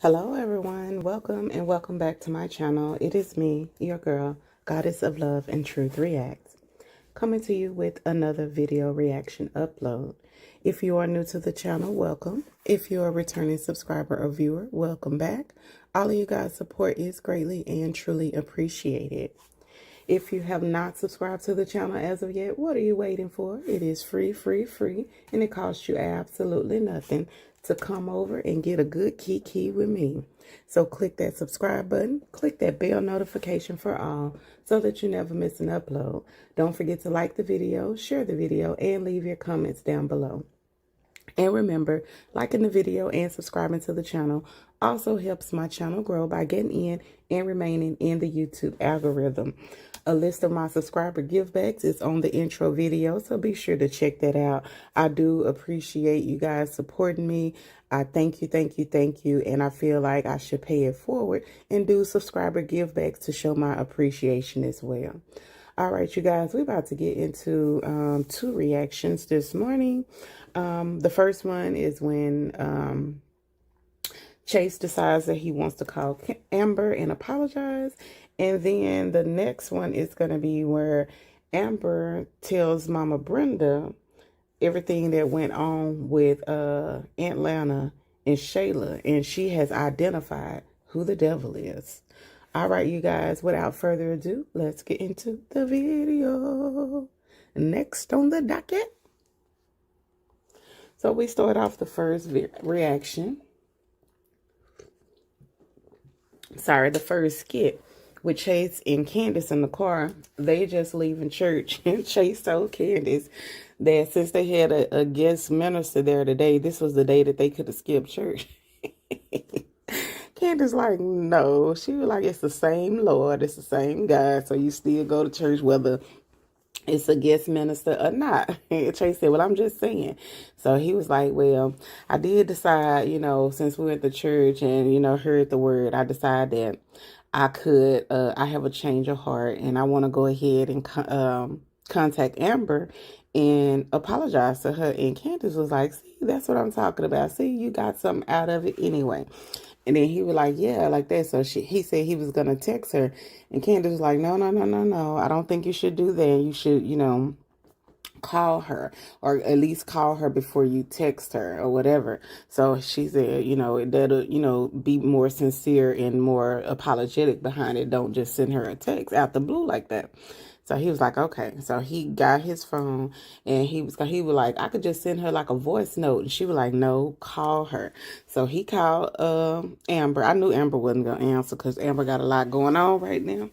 Hello everyone, welcome and welcome back to my channel. It is me, your girl, Goddess of Love and Truth Reacts, coming to you with another video reaction upload. If you are new to the channel, welcome. If you're a returning subscriber or viewer, welcome back. All of you guys' support is greatly and truly appreciated. If you have not subscribed to the channel as of yet, what are you waiting for? It is free, and it costs you absolutely nothing to come over and get a good kiki with me. So click that subscribe button, click that bell notification for all so that you never miss an upload. Don't forget to like the video, share the video, and leave your comments down below. And remember, liking the video and subscribing to the channel also helps my channel grow by getting in and remaining in the YouTube algorithm. A list of my subscriber givebacks is on the intro video, so be sure to check that out. I do appreciate you guys supporting me. I thank you, and I feel like I should pay it forward and do subscriber givebacks to show my appreciation as well. All right, you guys, we're about to get into two reactions this morning. The first one is when Chase decides that he wants to call Amber and apologize. And then the next one is going to be where Amber tells Mama Brenda everything that went on with Aunt Lana and Shayla. And she has identified who the devil is. All right, you guys, without further ado, let's get into the video. Next on the docket. So we start off the first reaction. The first skit with Chase and Candace in the car. They just leaving church, and Chase told Candace that since they had a guest minister there today, this was the day that they could have skipped church. Candace like, no. She was like, it's the same Lord, it's the same God, so you still go to church whether it's a guest minister or not. Chase said, well, I'm just saying. So he was like, well, I did decide, since we went to church and, heard the word, I decided that I have a change of heart and I want to go ahead and contact Amber and apologize to her. And Candace was like, see, that's what I'm talking about. See, you got something out of it anyway. And then he was like, yeah, like that. So he said he was going to text her. And Candace was like, no. I don't think you should do that. You should, call her, or at least call her before you text her or whatever. So she said, that'll, be more sincere and more apologetic behind it. Don't just send her a text out the blue like that. So he was like, okay. So he got his phone and he was like, I could just send her like a voice note. And she was like, no, call her. So he called Amber. I knew Amber wasn't going to answer because Amber got a lot going on right now.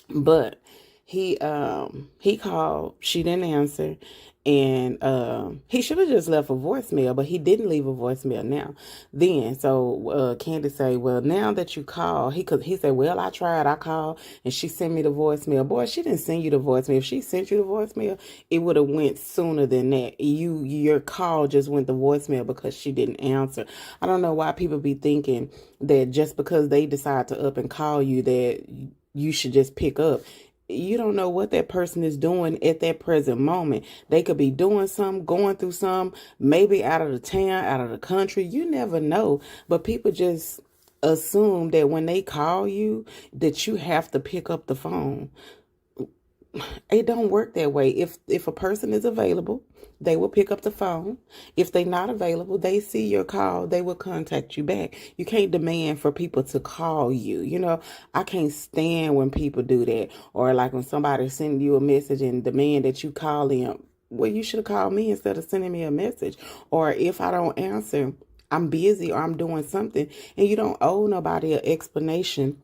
But he called, she didn't answer, and he should have just left a voicemail, but he didn't leave a voicemail now. Then so Candace say, well, now that you call, he said, well, I tried, I called, and she sent me the voicemail. Boy, she didn't send you the voicemail. If she sent you the voicemail, it would have went sooner than that. Your call just went to voicemail because she didn't answer. I don't know why people be thinking that just because they decide to up and call you that you should just pick up. You don't know what that person is doing at that present moment. They could be doing something, going through something, maybe out of the town, out of the country. You never know. But people just assume that when they call you, that you have to pick up the phone. It don't work that way. If a person is available, they will pick up the phone. If they're not available, they see your call, they will contact you back. You can't demand for people to call you. I can't stand when people do that. Or like when somebody sends you a message and demand that you call them. Well, you should have called me instead of sending me a message. Or if I don't answer, I'm busy or I'm doing something, and you don't owe nobody an explanation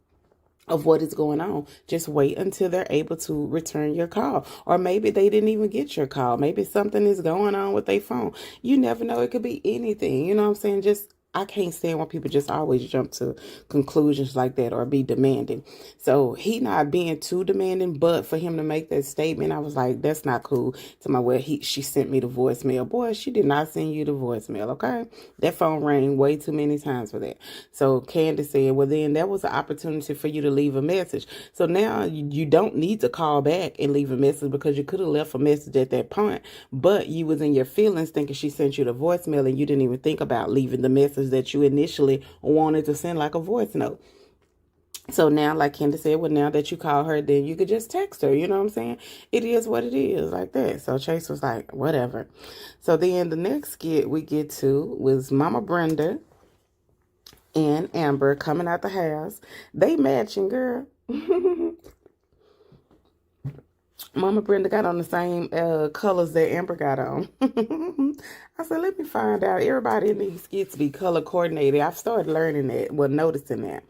of what is going on. Just wait until they're able to return your call. Or maybe they didn't even get your call. Maybe something is going on with their phone. You never know. It could be anything. You know what I'm saying? Just I can't stand when people just always jump to conclusions like that or be demanding. So he not being too demanding, but for him to make that statement, I was like, that's not cool. To my well, she sent me the voicemail. Boy, she did not send you the voicemail, okay? That phone rang way too many times for that. So Candace said, well, then that was an opportunity for you to leave a message. So now you don't need to call back and leave a message because you could have left a message at that point, but you was in your feelings thinking she sent you the voicemail and you didn't even think about leaving the message that you initially wanted to send, like a voice note. So now, like Candace said, well, now that you call her, then you could just text her. You know what I'm saying? It is what it is, like that. So Chase was like, whatever. So then the next skit we get to was Mama Brenda and Amber coming out the house. They matching, girl. Mama Brenda got on the same colors that Amber got on. I said, let me find out. Everybody in these skits be color coordinated. I've started learning that, well, noticing that.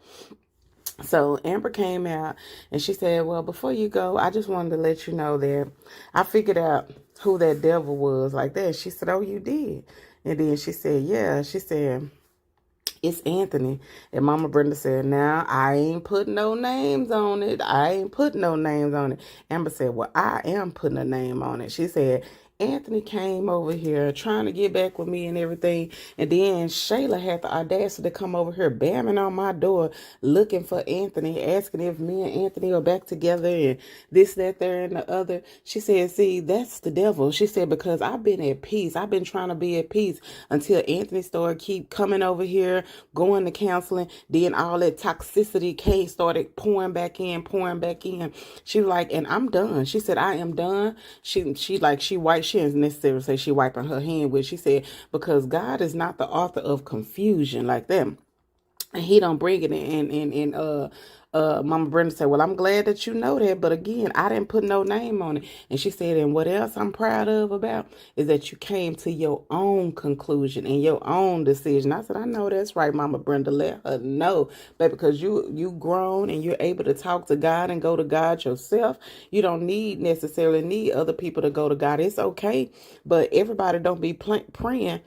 So Amber came out and she said, well, before you go, I just wanted to let you know that I figured out who that devil was, like that. She said, oh, you did? And then she said, yeah. She said, it's Anthony. And Mama Brenda said, now, I ain't putting no names on it. I ain't putting no names on it. Amber said, well, I am putting a name on it. She said, Anthony came over here trying to get back with me and everything. And then Shayla had the audacity to come over here bamming on my door looking for Anthony, asking if me and Anthony are back together and this, that, there, and the other. She said, see, that's the devil. She said, because I've been at peace. I've been trying to be at peace until Anthony started keep coming over here, going to counseling. Then all that toxicity started pouring back in. She was like, and I'm done. She said, I am done. She wiped. She didn't necessarily say she wiping her hand with. She said, because God is not the author of confusion like that. And he don't bring it in. Mama Brenda said, well, I'm glad that you know that. But again, I didn't put no name on it. And she said, and what else I'm proud of about is that you came to your own conclusion and your own decision. I said, I know that's right, Mama Brenda. Let her know, baby, because you grown and you're able to talk to God and go to God yourself. You don't necessarily need other people to go to God. It's okay. But everybody don't be praying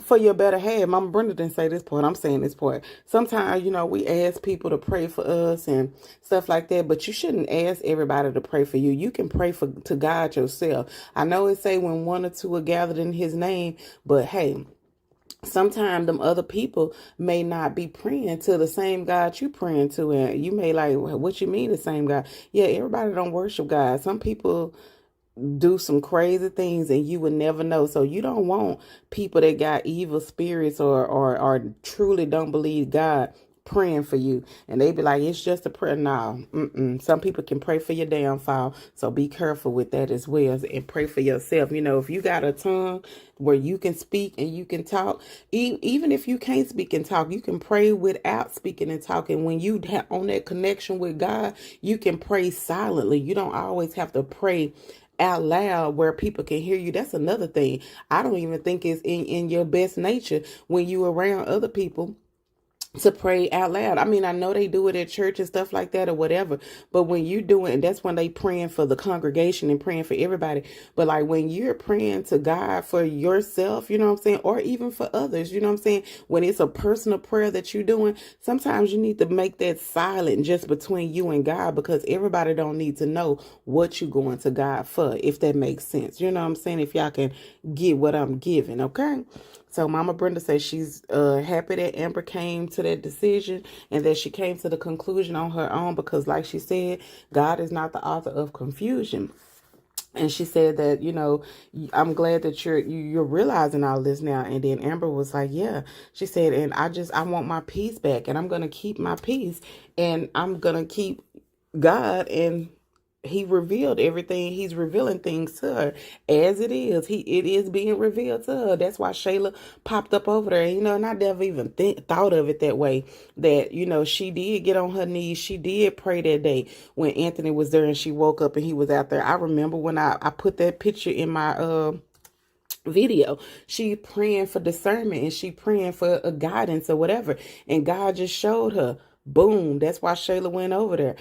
for your better half. Mama Brenda didn't say this part. I'm saying this part. Sometimes, we ask people to pray for us and stuff like that, but you shouldn't ask everybody to pray for you. You can pray to God yourself. I know it say when one or two are gathered in his name, but hey, sometimes them other people may not be praying to the same God you praying to. And you may like, what you mean the same God? Yeah, everybody don't worship God. Some people do some crazy things and you would never know. So you don't want people that got evil spirits or truly don't believe God praying for you. And they be like, it's just a prayer. No, some people can pray for your downfall. So be careful with that as well and pray for yourself. If you got a tongue where you can speak and you can talk, even if you can't speak and talk, you can pray without speaking and talking. When you have on that connection with God, you can pray silently. You don't always have to pray out loud where people can hear you. That's another thing. I don't even think it's in your best nature when you around other people to pray out loud. I mean, I know they do it at church and stuff like that or whatever, but when you do it, and that's when they praying for the congregation and praying for everybody. But like when you're praying to God for yourself, you know what I'm saying? Or even for others, you know what I'm saying? When it's a personal prayer that you're doing, sometimes you need to make that silent just between you and God, because everybody don't need to know what you're going to God for, if that makes sense. You know what I'm saying? If y'all can get what I'm giving, okay? So Mama Brenda says she's happy that Amber came to that decision and that she came to the conclusion on her own, because like she said, God is not the author of confusion. And she said that, I'm glad that you're realizing all this now. And then Amber was like, yeah. She said, and I want my peace back, and I'm going to keep my peace, and I'm going to keep God. And he revealed everything. He's revealing things to her as it is. It is being revealed to her. That's why Shayla popped up over there. And I never even thought of it that way. That, she did get on her knees. She did pray that day when Anthony was there and she woke up and he was out there. I remember when I put that picture in my video, she praying for discernment and she praying for a guidance or whatever. And God just showed her Boom. That's why Shayla went over there.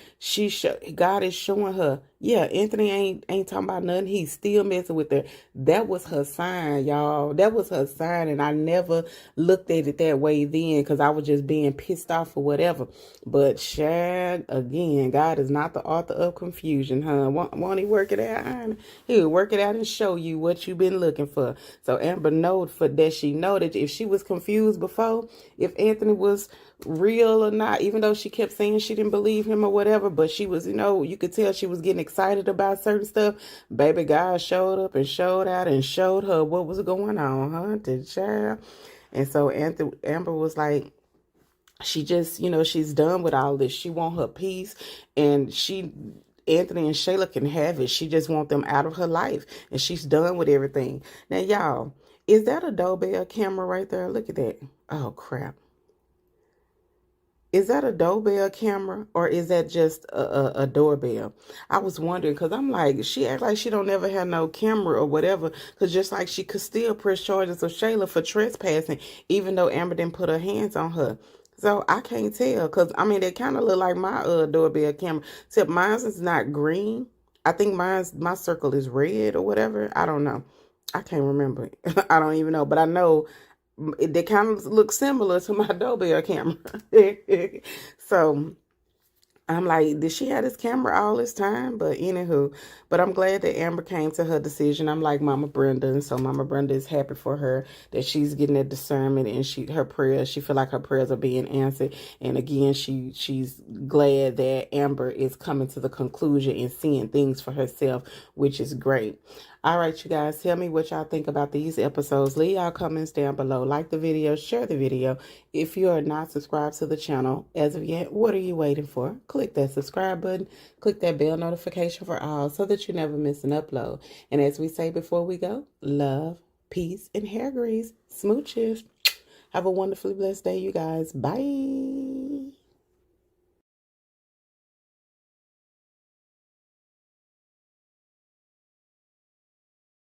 God is showing her, yeah, Anthony ain't talking about nothing. He's still messing with her. That was her sign, y'all. That was her sign. And I never looked at it that way then because I was just being pissed off or whatever. But Shag, again, God is not the author of confusion, huh? Won't he work it out? Honey? He will work it out and show you what you've been looking for. So Amber know for that she know that if she was confused before, if Anthony was real or not, even though she kept saying she didn't believe him or whatever, but she was, you could tell she was getting excited about certain stuff. Baby, God showed up and showed out and showed her what was going on, huh? The child. And so Amber was like, she just, she's done with all this. She want her peace, and Anthony and Shayla can have it. She just want them out of her life, and she's done with everything. Now, y'all, is that a doorbell camera right there? Look at that. Oh, crap. Is that a doorbell camera or is that just a doorbell? I was wondering because I'm like, she act like she don't never have no camera or whatever. Because just like she could still press charges of Shayla for trespassing, even though Amber didn't put her hands on her. So I can't tell because, I mean, they kind of look like my doorbell camera. Except mine's is not green. I think my circle is red or whatever. I don't know. I can't remember. I don't even know. But I know they kind of look similar to my doorbell camera. So I'm like, did she have this camera all this time? But anywho, but I'm glad that Amber came to her decision. I'm like Mama Brenda, and so Mama Brenda is happy for her that she's getting that discernment, and her prayers. She feel like her prayers are being answered. And again, she's glad that Amber is coming to the conclusion and seeing things for herself, which is great. All right, you guys, tell me what y'all think about these episodes. Leave y'all comments down below. Like the video, share the video. If you are not subscribed to the channel as of yet, what are you waiting for? Click that subscribe button. Click that bell notification for all so that you never miss an upload. And as we say before we go, love, peace, and hair grease. Smooches. Have a wonderfully blessed day, you guys. Bye.